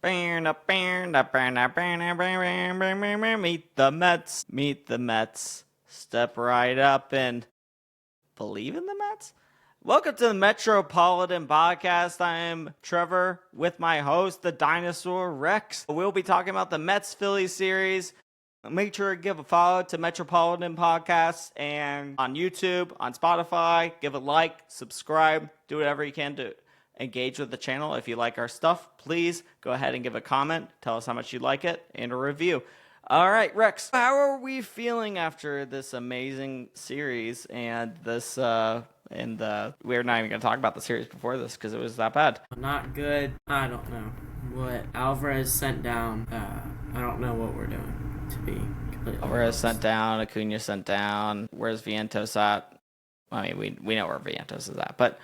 Meet the Mets. Step right up and believe in the Mets. Welcome to the Metropolitan Podcast. I am Trevor with my host, the Dinosaur Rex. We'll be talking about the Mets Phillies series. Make sure to give a follow to Metropolitan Podcast and on YouTube, on Spotify. Give a like, subscribe, do whatever you can to engage with the channel. If you like our stuff, please go ahead and give a comment. Tell us how much you like it and a review. All right, Rex, how are we feeling after this amazing series and this we're not even going to talk about the series before this because it was that bad. Not good. I don't know what Alvarez sent down. I don't know what we're doing, to be completely Alvarez honest. sent down, Acuna sent down. Where's Vientos at? I mean, we know where Vientos is at, but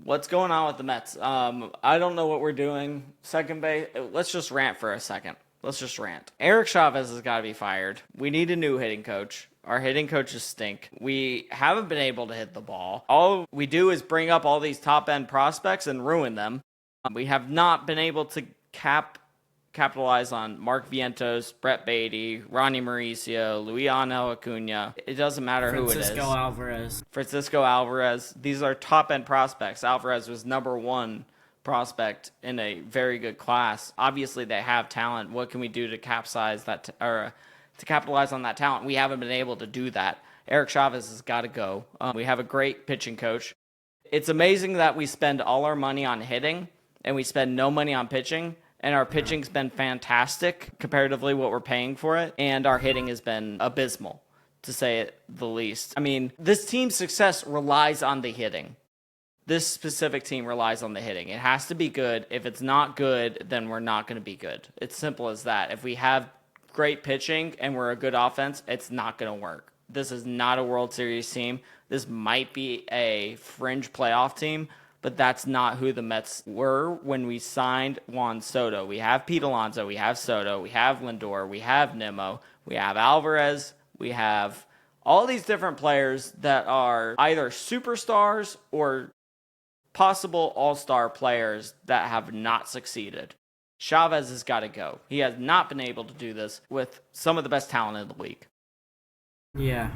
what's going on with the Mets? I don't know what we're doing. Second base, let's just rant for a second. Let's just rant. Eric Chavez has got to be fired. We need a new hitting coach. Our hitting coaches stink. We haven't been able to hit the ball. All we do is bring up all these top-end prospects and ruin them. We have not been able to capitalize on Mark Vientos, Brett Beatty, Ronnie Mauricio, Luiano Acuna. It doesn't matter who it is. Francisco Alvarez. These are top-end prospects. Alvarez was number one prospect in a very good class. Obviously, they have talent. What can we do to capitalize on that talent? We haven't been able to do that. Eric Chavez has got to go. We have a great pitching coach. It's amazing that we spend all our money on hitting and we spend no money on pitching. And our pitching's been fantastic comparatively what we're paying for it. And our hitting has been abysmal, to say it the least. I mean, this team's success relies on the hitting. This specific team relies on the hitting. It has to be good. If it's not good, then we're not going to be good. It's simple as that. If we have great pitching and we're a good offense, it's not going to work. This is not a World Series team. This might be a fringe playoff team, but that's not who the Mets were when we signed Juan Soto. We have Pete Alonso, we have Soto, we have Lindor, we have Nimmo, we have Alvarez, we have all these different players that are either superstars or possible all-star players that have not succeeded. Chavez has got to go. He has not been able to do this with some of the best talent in the league. Yeah.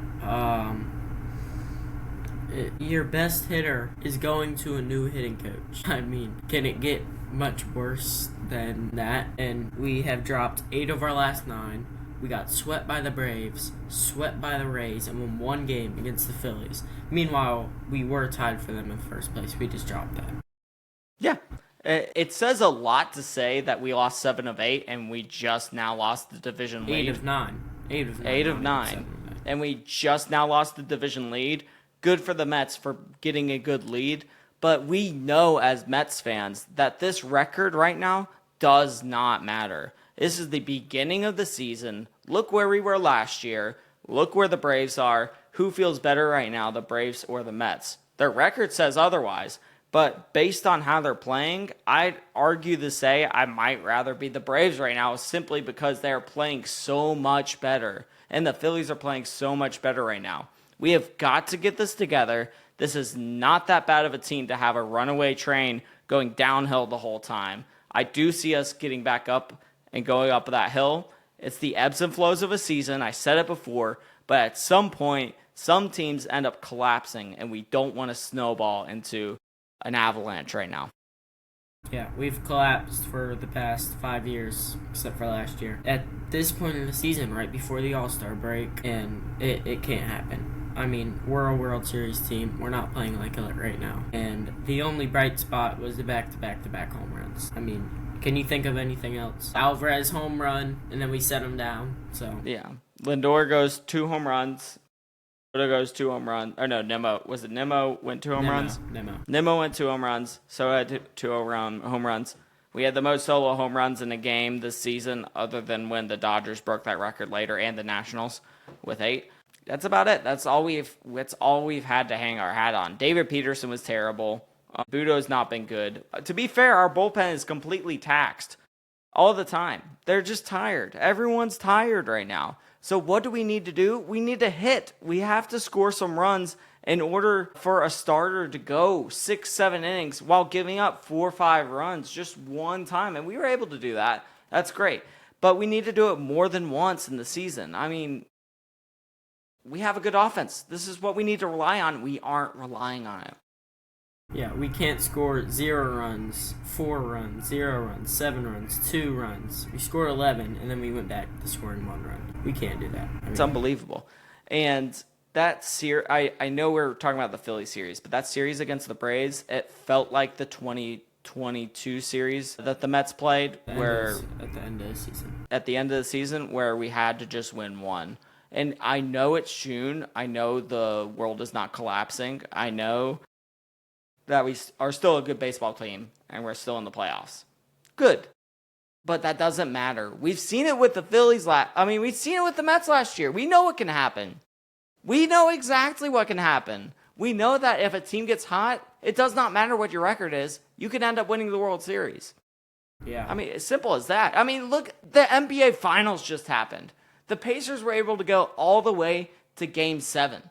Your best hitter is going to a new hitting coach. I mean, can it get much worse than that? And we have dropped 8 of our last 9. We got swept by the Braves, swept by the Rays, and won 1 game against the Phillies. Meanwhile, we were tied for them in first place. We just dropped that. Yeah. It says a lot to say that we lost 7 of 8 and we just now lost the division lead. 8 of 9. 8 of 9. And we just now lost the division lead. Good for the Mets for getting a good lead. But we know as Mets fans that this record right now does not matter. This is the beginning of the season. Look where we were last year. Look where the Braves are. Who feels better right now, the Braves or the Mets? Their record says otherwise. But based on how they're playing, I'd argue to say I might rather be the Braves right now simply because they're playing so much better. And the Phillies are playing so much better right now. We have got to get this together. This is not that bad of a team to have a runaway train going downhill the whole time. I do see us getting back up and going up that hill. It's the ebbs and flows of a season. I said it before, but at some point, some teams end up collapsing, and we don't want to snowball into an avalanche right now. Yeah, we've collapsed for the past 5 years, except for last year. At this point in the season, right before the All-Star break, and it can't happen. I mean, we're a World Series team. We're not playing like it right now. And the only bright spot was the back-to-back home runs. I mean, can you think of anything else? Alvarez home run, and then we set him down. So yeah, Lindor goes 2 home runs. Soto goes 2 home runs. Or no, Nimmo. Was it Nimmo went 2 home runs? Nimmo went 2 home runs. Soto had 2 home runs. We had the most solo home runs in a game this season, other than when the Dodgers broke that record later, and the Nationals with 8. That's about it. That's all we've had to hang our hat on. David Peterson was terrible. Budo's not been good. To be fair, our bullpen is completely taxed all the time. They're just tired. Everyone's tired right now. So what do we need to do? We need to hit. We have to score some runs in order for a starter to go 6-7 innings while giving up 4 or 5 runs just one time. And we were able to do that. That's great. But we need to do it more than once in the season. I mean, we have a good offense. This is what we need to rely on. We aren't relying on it. Yeah, we can't score 0 runs, 4 runs, 0 runs, 7 runs, 2 runs. We scored 11, and then we went back to scoring 1 run. We can't do that. It's unbelievable. And that series, I know we're talking about the Phillies series, but that series against the Braves, it felt like the 2022 series that the Mets played, where at the end of the season. At the end of the season, where we had to just win one. And I know it's June. I know the world is not collapsing. I know that we are still a good baseball team and we're still in the playoffs. Good. But that doesn't matter. We've seen it with the Phillies we've seen it with the Mets last year. We know what can happen. We know exactly what can happen. We know that if a team gets hot, it does not matter what your record is. You can end up winning the World Series. Yeah. I mean, as simple as that. I mean, look, the NBA Finals just happened. The Pacers were able to go all the way to Game 7.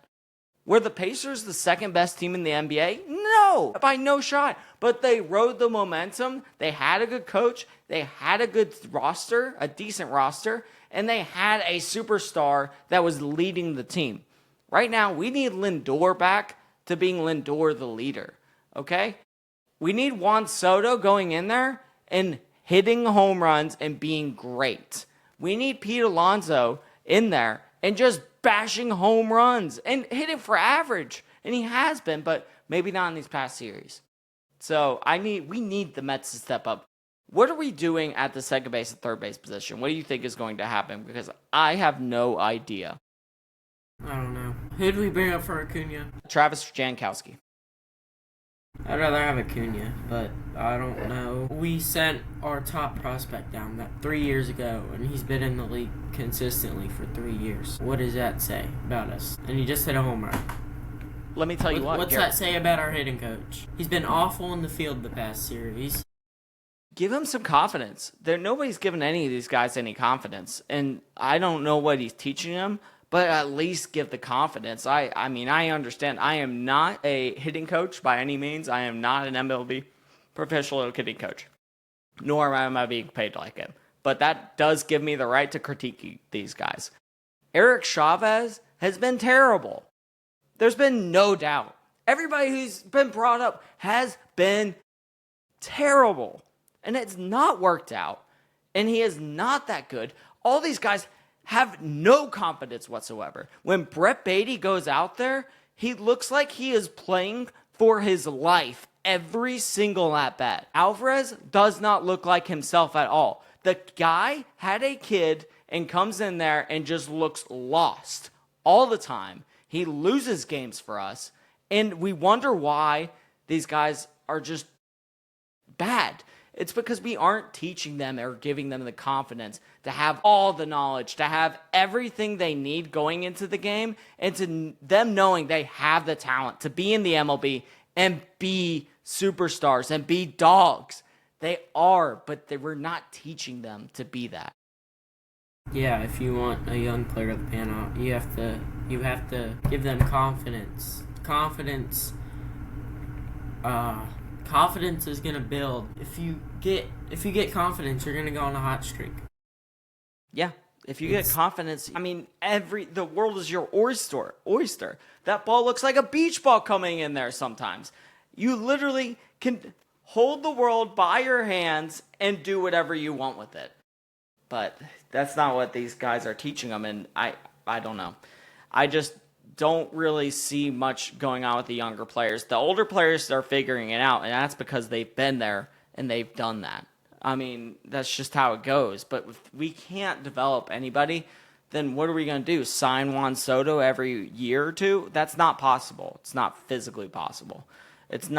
Were the Pacers the second best team in the NBA? No, by no shot. But they rode the momentum. They had a good coach. They had a good roster, a decent roster, and they had a superstar that was leading the team. Right now, we need Lindor back to being Lindor the leader, okay? We need Juan Soto going in there and hitting home runs and being great. We need Pete Alonso in there and just bashing home runs and hitting for average. And he has been, but maybe not in these past series. So we need the Mets to step up. What are we doing at the second base and third base position? What do you think is going to happen? Because I have no idea. I don't know. Who do we bring up for Acuna? Travis Jankowski. I'd rather have Acuna, but I don't know. We sent our top prospect down that 3 years ago, and he's been in the league consistently for 3 years. What does that say about us? And he just hit a home run. Let me tell you what. What's that say about our hitting coach? He's been awful in the field the past series. Give him some confidence. Nobody's given any of these guys any confidence, and I don't know what he's teaching them, but at least give the confidence. I mean, I understand. I am not a hitting coach by any means. I am not an MLB professional hitting coach, nor am I being paid like him. But that does give me the right to critique these guys. Eric Chavez has been terrible. There's been no doubt. Everybody who's been brought up has been terrible. And it's not worked out. And he is not that good. All these guys have no confidence whatsoever. When Brett Beatty goes out there, he looks like he is playing for his life every single at-bat. Alvarez does not look like himself at all. The guy had a kid and comes in there and just looks lost all the time. He loses games for us, and we wonder why these guys are just bad. It's because we aren't teaching them or giving them the confidence to have all the knowledge, to have everything they need going into the game, and to them knowing they have the talent to be in the MLB and be superstars and be dogs. They are, but we're not teaching them to be that. Yeah, if you want a young player to pan out, you have to give them confidence. Confidence is gonna build. If you get confidence, you're gonna go on a hot streak. Yeah, if you get confidence, I mean, the world is your oyster. That ball looks like a beach ball coming in there sometimes. You literally can hold the world by your hands and do whatever you want with it. But that's not what these guys are teaching them, and I don't know. I just don't really see much going on with the younger players. The older players are figuring it out, and that's because they've been there and they've done that. I mean, that's just how it goes. But if we can't develop anybody, then what are we going to do? Sign Juan Soto every year or two? That's not possible. It's not physically possible. It's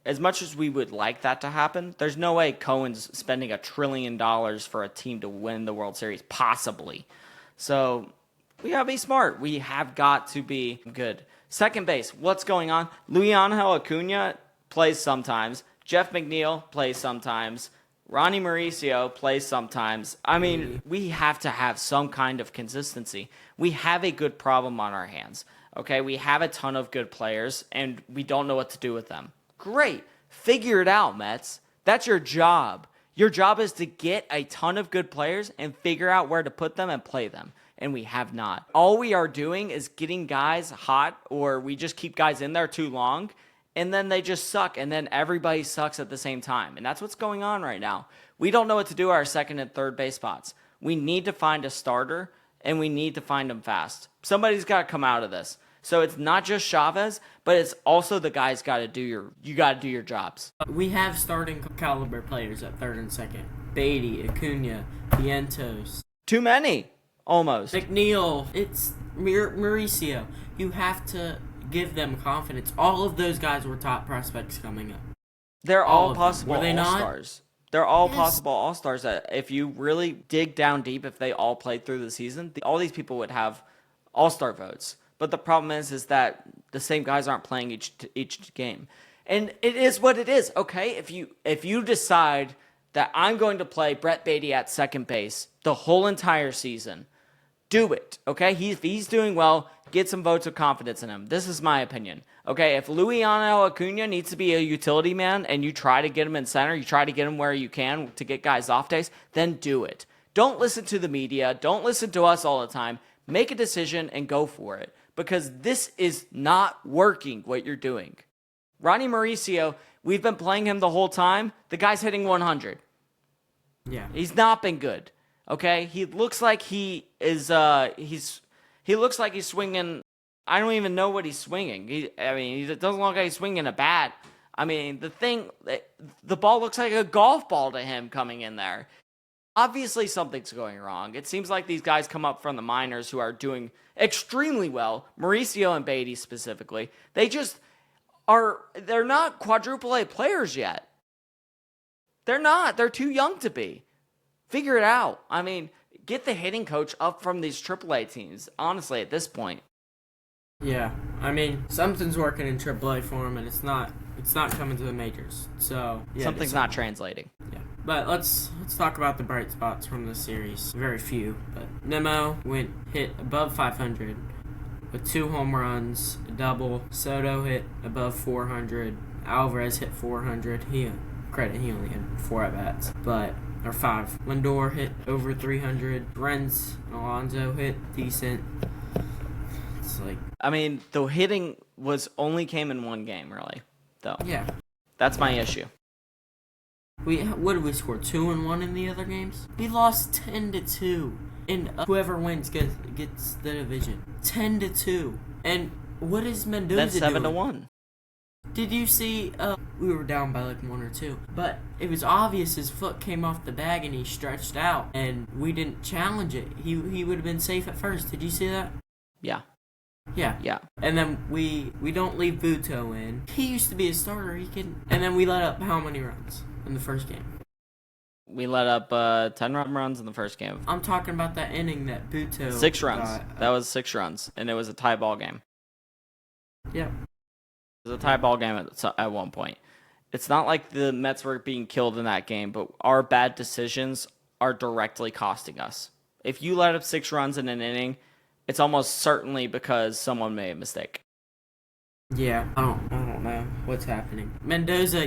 as much as we would like that to happen, there's no way Cohen's spending $1 trillion for a team to win the World Series, possibly. So we got to be smart. We have got to be good. Second base, what's going on? Luisangel Acuna plays sometimes. Jeff McNeil plays sometimes. Ronnie Mauricio plays sometimes. I mean, we have to have some kind of consistency. We have a good problem on our hands. Okay, we have a ton of good players, and we don't know what to do with them. Great. Figure it out, Mets. That's your job. Your job is to get a ton of good players and figure out where to put them and play them. And we have not. All we are doing is getting guys hot, or we just keep guys in there too long, and then they just suck, and then everybody sucks at the same time. And that's what's going on right now. We don't know what to do our second and third base spots. We need to find a starter, and we need to find them fast. Somebody's got to come out of this. So it's not just Chavez, but it's also the guys got to do your jobs. We have starting caliber players at third and second. Beatty, Acuna, Vientos. Too many, almost. McNeil. It's Mauricio. You have to give them confidence. All of those guys were top prospects coming up. They're all possible Were they all-stars. They're all possible all-stars. That if you really dig down deep, if they all played through the season, all these people would have all-star votes. But the problem is that the same guys aren't playing each game. And it is what it is, okay? If you decide that I'm going to play Brett Beatty at second base the whole entire season, do it, okay? If he's doing well, get some votes of confidence in him. This is my opinion, okay? If Luisano Acuna needs to be a utility man and you try to get him in center, you try to get him where you can to get guys off days, then do it. Don't listen to the media. Don't listen to us all the time. Make a decision and go for it. Because this is not working, what you're doing. Ronnie Mauricio, we've been playing him the whole time. The guy's hitting 100. Yeah. He's not been good. Okay? He looks like he is, he looks like he's swinging, I don't even know what he's swinging. He doesn't look like he's swinging a bat. I mean, the ball looks like a golf ball to him coming in there. Obviously, something's going wrong. It seems like these guys come up from the minors who are doing extremely well, Mauricio and Beatty specifically. They're not quadruple A players yet. They're not. They're too young to be. Figure it out. I mean, get the hitting coach up from these triple A teams, honestly, at this point. Yeah, I mean, something's working in AAA for him, and it's not coming to the majors. So yeah, something's not translating. Yeah, but let's talk about the bright spots from this series. Very few, but Nemo hit above 500 with 2 home runs, a double. Soto hit above 400. Alvarez hit 400. He only had 4 at bats, or 5. Lindor hit over 300. Renz and Alonso hit decent. I mean, the hitting only came in one game, really, though. Yeah. That's my issue. What did we score? 2-1 in the other games? We lost 10-2. And whoever wins gets the division. 10-2. And what is Mendoza doing? Then 7-1. Did you see, we were down by like 1 or 2, but it was obvious his foot came off the bag and he stretched out, and we didn't challenge it. He would have been safe at first. Did you see that? Yeah. Yeah. And then we don't leave Buto in. He used to be a starter. And then we let up how many runs in the first game? We let up 10 runs in the first game. I'm talking about that inning that Buto 6 runs. That was 6 runs, and it was a tie ball game. Yeah. It was a tie ball game at one point. It's not like the Mets were being killed in that game, but our bad decisions are directly costing us. If you let up 6 runs in an inning, it's almost certainly because someone made a mistake. Yeah, I don't know what's happening. Mendoza,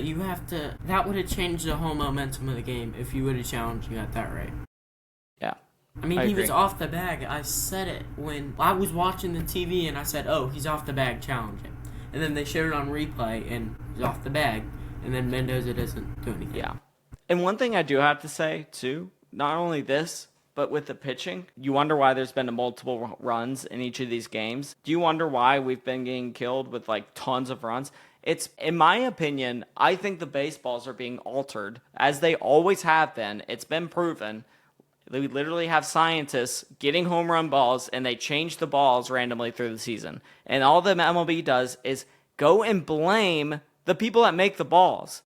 that would have changed the whole momentum of the game if you would have challenged. You got that right. Yeah. I mean, he was off the bag. I said it when I was watching the TV, and I said, oh, he's off the bag, challenge him. And then they showed it on replay, and he's off the bag, and then Mendoza doesn't do anything. Yeah. And one thing I do have to say, too, not only this, but with the pitching, you wonder why there's been multiple runs in each of these games. Do you wonder why we've been getting killed with like tons of runs? It's, in my opinion, I think the baseballs are being altered, as they always have been. It's been proven. We literally have scientists getting home run balls, and they change the balls randomly through the season. And all the MLB does is go and blame the people that make the balls.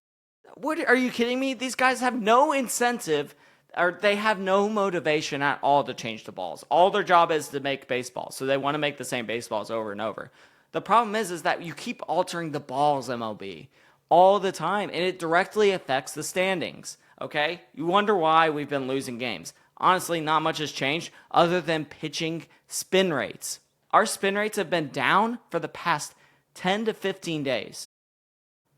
What, are you kidding me? These guys have no incentive, or they have no motivation at all to change the balls. All their job is to make baseballs, so they want to make the same baseballs over and over. The problem is that you keep altering the balls, MLB, all the time, and it directly affects the standings, okay? You wonder why we've been losing games. Honestly, not much has changed other than pitching spin rates. Our spin rates have been down for the past 10 to 15 days.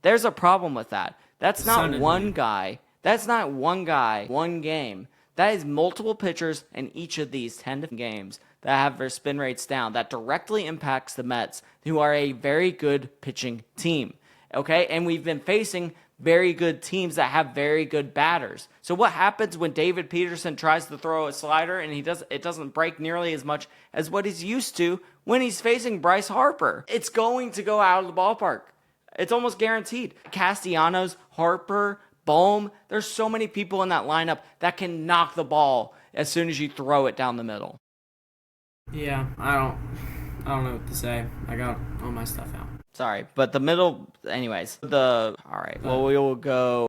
There's a problem with that. That's not one guy. That's not one guy, one game. That is multiple pitchers in each of these 10 games that have their spin rates down. That directly impacts the Mets, who are a very good pitching team. Okay? And we've been facing very good teams that have very good batters. So what happens when David Peterson tries to throw a slider and it doesn't break nearly as much as what he's used to when he's facing Bryce Harper? It's going to go out of the ballpark. It's almost guaranteed. Castellanos, Harper, Bohm, there's so many people in that lineup that can knock the ball as soon as you throw it down the middle. Yeah, I don't know what to say. I got all my stuff out. Sorry, but the middle, anyways. All right, well, we will go.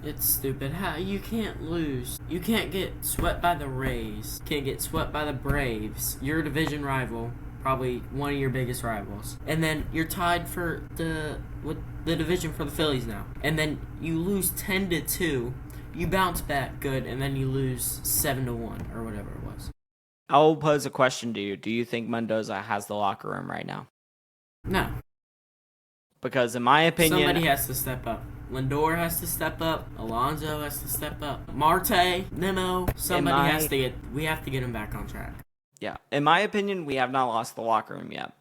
It's stupid. How you can't lose. You can't get swept by the Rays. Can't get swept by the Braves. Your division rival, probably one of your biggest rivals. And then you're tied for the division for the Phillies now. And then you lose 10-2. You bounce back good, and then you lose 7-1 or whatever it was. I'll pose a question to you. Do you think Mendoza has the locker room right now? No. Because in my opinion, somebody has to step up. Lindor has to step up. Alonso has to step up. Marte, Nimmo, somebody has to we have to get him back on track. Yeah. In my opinion, we have not lost the locker room yet.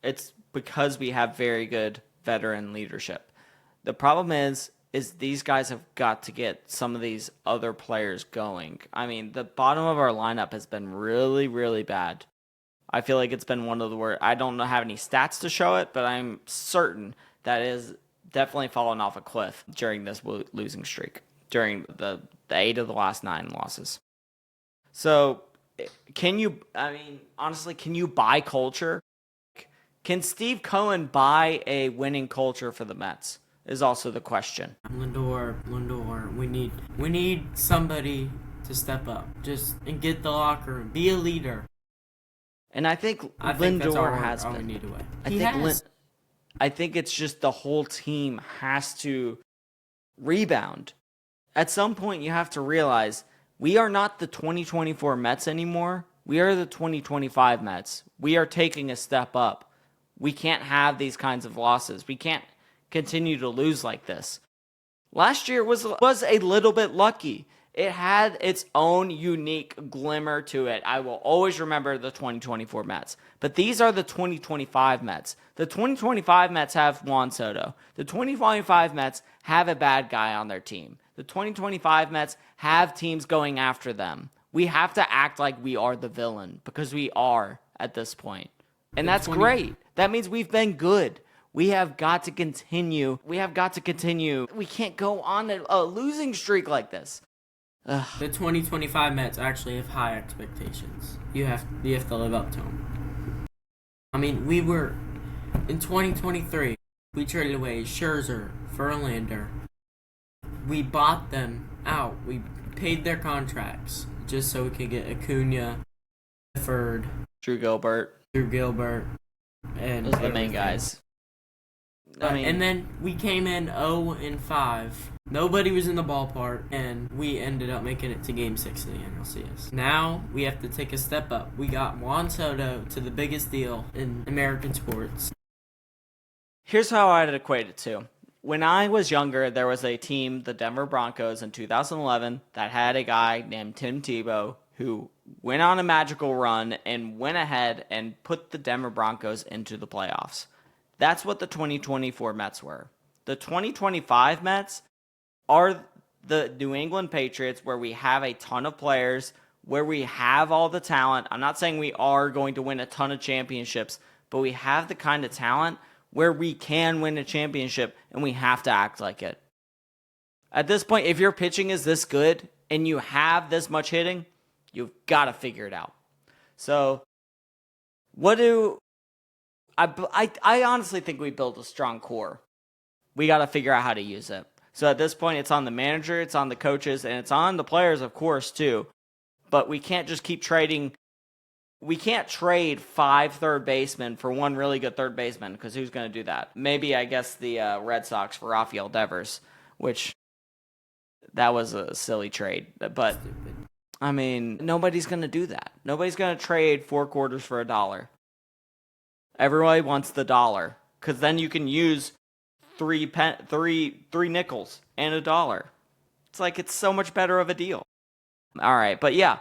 It's because we have very good veteran leadership. The problem is these guys have got to get some of these other players going. I mean, the bottom of our lineup has been really, really bad. I feel like it's been one of the worst. I don't have any stats to show it, but I'm certain that is definitely fallen off a cliff during this losing streak, during the 8 of the last 9 losses. So, honestly, can you buy culture? Can Steve Cohen buy a winning culture for the Mets? Is also the question. Lindor, we need somebody to step up, and get the locker room, be a leader. And I think Lindor has been. We need to win. I think it's just the whole team has to rebound. At some point, you have to realize we are not the 2024 Mets anymore. We are the 2025 Mets. We are taking a step up. We can't have these kinds of losses. We can't continue to lose like this. Last year was a little bit lucky. It had its own unique glimmer to it. I will always remember the 2024 Mets. But these are the 2025 Mets. The 2025 Mets have Juan Soto. The 2025 Mets have a bad guy on their team. The 2025 Mets have teams going after them. We have to act like we are the villain, because we are at this point. And that's great. That means we've been good. We have got to continue. We can't go on a losing streak like this. Ugh. The 2025 Mets actually have high expectations. You have to live up to them. I mean, we were in 2023. We traded away Scherzer, Verlander. We bought them out. We paid their contracts just so we could get Acuna, Ferd, Drew Gilbert, and those are the main guys. And then we came in 0-5. Nobody was in the ballpark, and we ended up making it to Game 6 of the NLCS. Now we have to take a step up. We got Juan Soto to the biggest deal in American sports. Here's how I'd equate it to. When I was younger, there was a team, the Denver Broncos, in 2011 that had a guy named Tim Tebow who went on a magical run and went ahead and put the Denver Broncos into the playoffs. That's what the 2024 Mets were. The 2025 Mets are the New England Patriots, where we have a ton of players, where we have all the talent. I'm not saying we are going to win a ton of championships, but we have the kind of talent where we can win a championship, and we have to act like it. At this point, if your pitching is this good and you have this much hitting, you've got to figure it out. So, I honestly think we built a strong core. We got to figure out how to use it. So at this point, it's on the manager, it's on the coaches, and it's on the players, of course, too. But we can't just keep trading. We can't trade 5 third basemen for one really good third baseman, because who's going to do that? Maybe, I guess, the Red Sox for Rafael Devers, which that was a silly trade. But, I mean, nobody's going to do that. Nobody's going to trade 4 quarters for $1. Everybody wants the dollar because then you can use three nickels and a dollar. It's like it's so much better of a deal. All right, but yeah.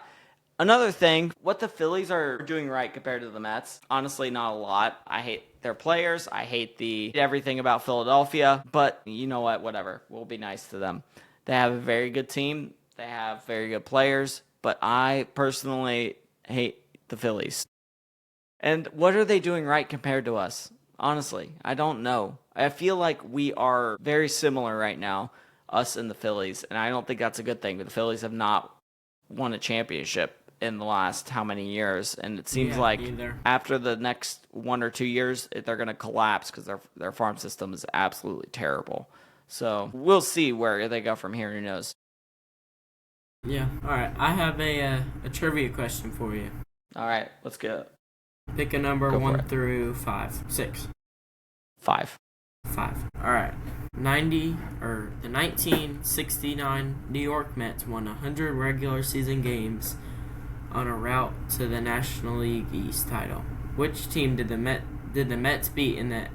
Another thing, what the Phillies are doing right compared to the Mets, honestly, not a lot. I hate their players. I hate everything about Philadelphia. But you know what? Whatever. We'll be nice to them. They have a very good team. They have very good players. But I personally hate the Phillies. And what are they doing right compared to us? Honestly, I don't know. I feel like we are very similar right now, us and the Phillies. And I don't think that's a good thing. But the Phillies have not won a championship in the last how many years, and it seems like after the next 1 or 2 years they're going to collapse because their farm system is absolutely terrible. So we'll see where they go from here. Who knows? Yeah. All right. I have a trivia question for you. All right, let's go. Pick a number 1 through 5. 6. 5. 5. All right. The 1969 New York Mets won 100 regular season games on a route to the National League East title. Which team did the Mets beat in the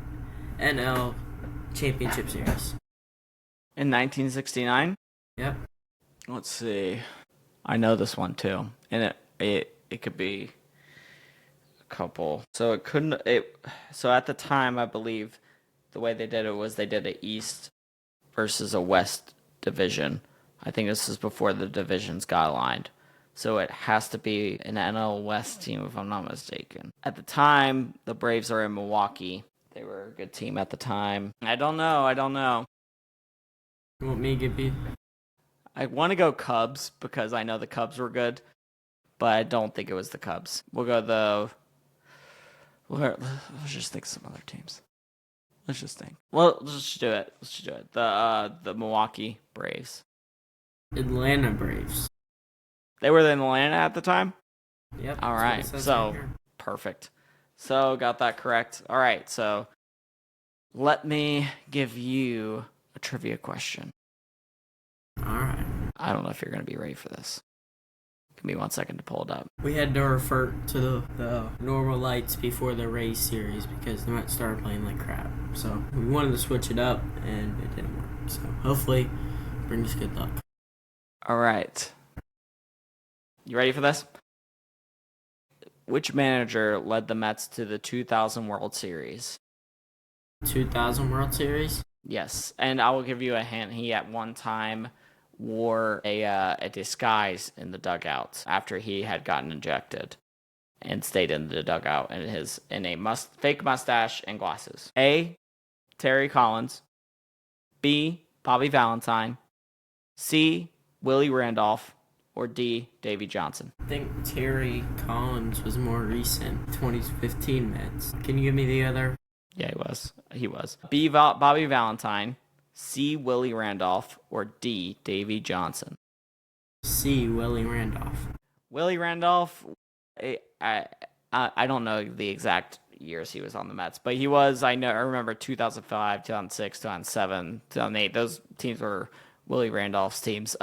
NL Championship Series? In 1969? Yep. Let's see. I know this one too, and it could be a couple. So it couldn't. So at the time, I believe the way they did it was they did an East versus a West division. I think this is before the divisions got aligned. So it has to be an NL West team, if I'm not mistaken. At the time, the Braves are in Milwaukee. They were a good team at the time. I don't know. You want me to give you? I want to go Cubs because I know the Cubs were good, but I don't think it was the Cubs. We'll go let's just think of some other teams. Let's just think. Well, let's just do it. The Milwaukee Braves. Atlanta Braves. They were in Atlanta at the time? Yep. All right. So, perfect. So, got that correct. All right. So, let me give you a trivia question. All right. I don't know if you're going to be ready for this. Give me 1 second to pull it up. We had to refer to the normal lights before the Rays series because the Mets started playing like crap. So, we wanted to switch it up, and it didn't work. So, hopefully, it brings good luck. All right. You ready for this? Which manager led the Mets to the 2000 World Series? 2000 World Series? Yes, and I will give you a hint. He at one time wore a disguise in the dugout after he had gotten injected and stayed in the dugout in a fake mustache and glasses. A. Terry Collins. B. Bobby Valentine. C. Willie Randolph. Or D. Davy Johnson. I think Terry Collins was more recent. 2015 Mets. Can you give me the other? Yeah, he was. B. Bobby Valentine. C. Willie Randolph. Or D. Davy Johnson. C. Willie Randolph. Willie Randolph, I don't know the exact years he was on the Mets, but he was. I remember 2005, 2006, 2007, 2008. Those teams were Willie Randolph's teams.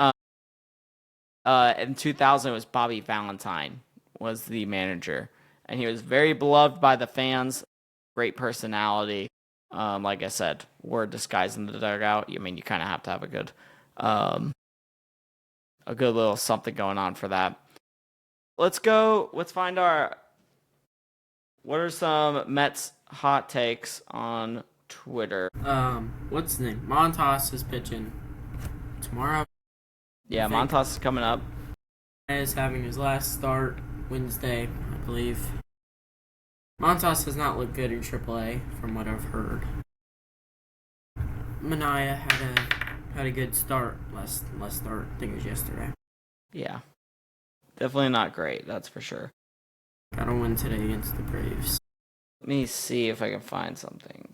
In 2000, it was Bobby Valentine was the manager, and he was very beloved by the fans. Great personality. Like I said, wore disguise in the dugout. I mean, you kind of have to have a good little something going on for that. Let's find what are some Mets hot takes on Twitter? What's his name? Montas is pitching tomorrow. Yeah, Montas is coming up. Is having his last start Wednesday, I believe. Montas has not looked good in AAA, from what I've heard. Manaea had a good start last start. I think it was yesterday. Yeah, definitely not great. That's for sure. Got to win today against the Braves. Let me see if I can find something.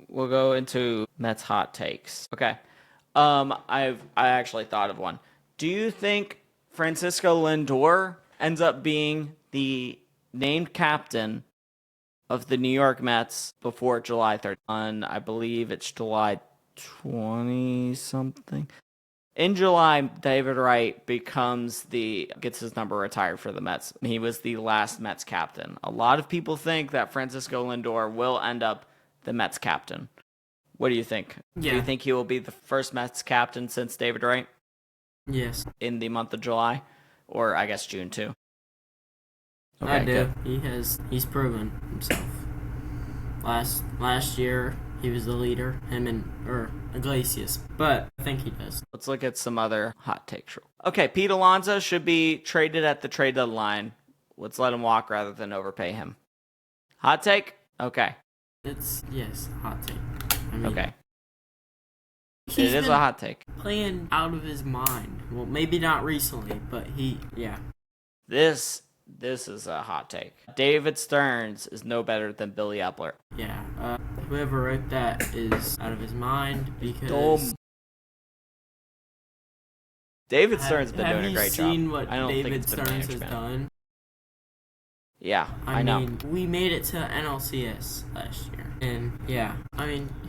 We'll go into Mets hot takes. Okay. I actually thought of one. Do you think Francisco Lindor ends up being the named captain of the New York Mets before July 3rd? I believe it's July 20 something. in July, David Wright gets his number retired for the Mets. He was the last Mets captain. A lot of people think that Francisco Lindor will end up the Mets captain. What do you think? Yeah. Do you think he will be the first Mets captain since David Wright? Yes. In the month of July? Or I guess June too? Okay, I do. Good. He's proven himself. Last year, he was the leader, him and Iglesias, but I think he does. Let's look at some other hot takes. Okay, Pete Alonso should be traded at the trade deadline. Let's let him walk rather than overpay him. Hot take? Okay. Yes, hot take. Okay. It is a hot take. Playing out of his mind. Well, maybe not recently, but This is a hot take. David Stearns is no better than Billy Epler. Yeah. Whoever wrote that is out of his mind because... David Stearns has been doing a great job. Have you seen what David Stearns has done? Yeah, I know. We made it to NLCS last year. And,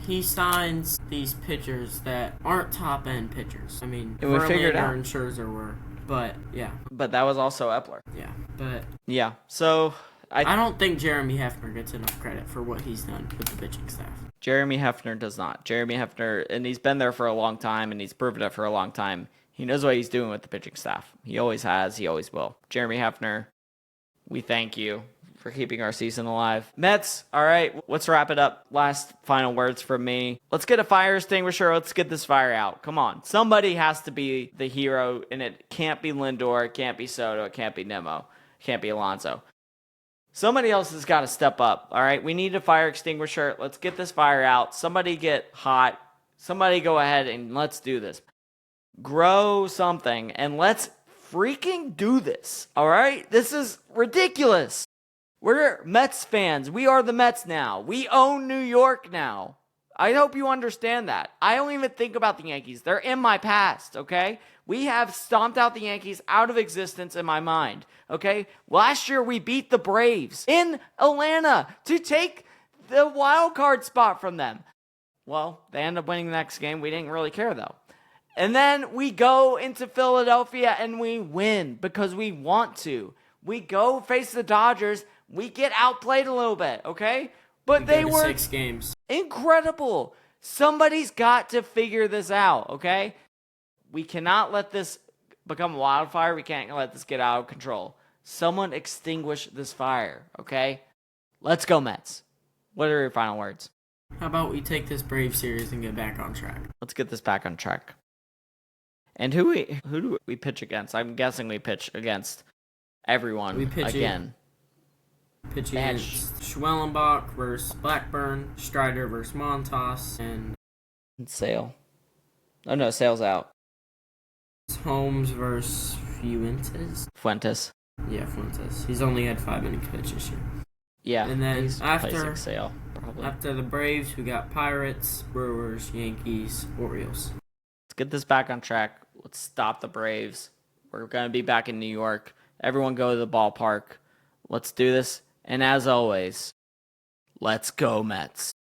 he signs these pitchers that aren't top-end pitchers. Verlander and Scherzer were, but, yeah. But that was also Epler. Yeah, but... Yeah, so... I don't think Jeremy Hefner gets enough credit for what he's done with the pitching staff. Jeremy Hefner does not. Jeremy Hefner, and he's been there for a long time, and he's proven it for a long time. He knows what he's doing with the pitching staff. He always has. He always will. Jeremy Hefner, we thank you for keeping our season alive. Mets, all right, let's wrap it up. Last final words from me. Let's get a fire extinguisher. Let's get this fire out. Come on. Somebody has to be the hero, and it can't be Lindor. It can't be Soto. It can't be Nimmo. It can't be Alonso. Somebody else has got to step up, all right? We need a fire extinguisher. Let's get this fire out. Somebody get hot. Somebody go ahead and let's do this. Grow something, and let's freaking do this, all right? This is ridiculous. We're Mets fans. We are the Mets now. We own New York now. I hope you understand that. I don't even think about the Yankees. They're in my past, okay? We have stomped out the Yankees out of existence in my mind, okay? Last year, we beat the Braves in Atlanta to take the wild card spot from them. Well, they ended up winning the next game. We didn't really care, though. And then we go into Philadelphia and we win because we want to. We go face the Dodgers. We get outplayed a little bit, okay? But they were 6 games. Incredible. Somebody's got to figure this out, okay? We cannot let this become a wildfire. We can't let this get out of control. Someone extinguish this fire, okay? Let's go, Mets. What are your final words? How about we take this Brave series and get back on track? Let's get this back on track. And who do we pitch against? I'm guessing we pitch against everyone again. Pitch against Schwellenbach versus Blackburn, Strider versus Montas, and Sale. Oh no, Sale's out. Holmes versus Fuentes. Yeah, Fuentes. He's only had 5 innings pitched this year. Yeah, and then after Sale, probably. After the Braves, we got Pirates, Brewers, Yankees, Orioles. Let's get this back on track. Let's stop the Braves. We're going to be back in New York. Everyone go to the ballpark. Let's do this. And as always, let's go Mets.